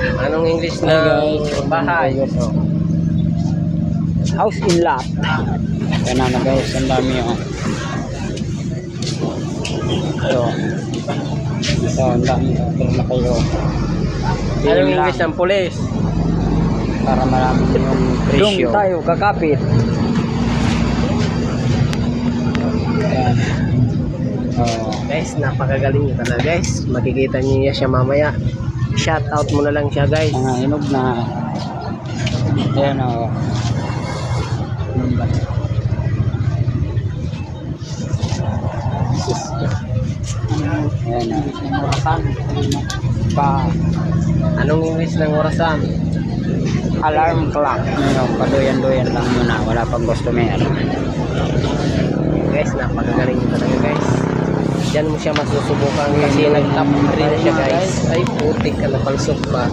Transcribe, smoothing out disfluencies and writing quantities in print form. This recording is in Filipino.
Anong English ng bahay? House in lot. Yan na guys, ang dami oh. Ito, ang dami. Ito na kayo. Anong English ng pulis? Para marami yung presyo. Doon tayo kakapit. Yan. Guys, napakagaling niyo talaga guys. Makikita niyo siya mamaya. Shout out mo na lang siya guys. Mga hinog na. Ayan o. Ayan o. Pa. Anong English ng orasan? Alarm clock. Ano, paduyan-duyan lang muna. Wala pang customer. Guys, napakagaling niyo talaga guys. Diyan mo siya masusubukan kasi nag-top 3 na siya guys. Ay, putik ka na palsok pa.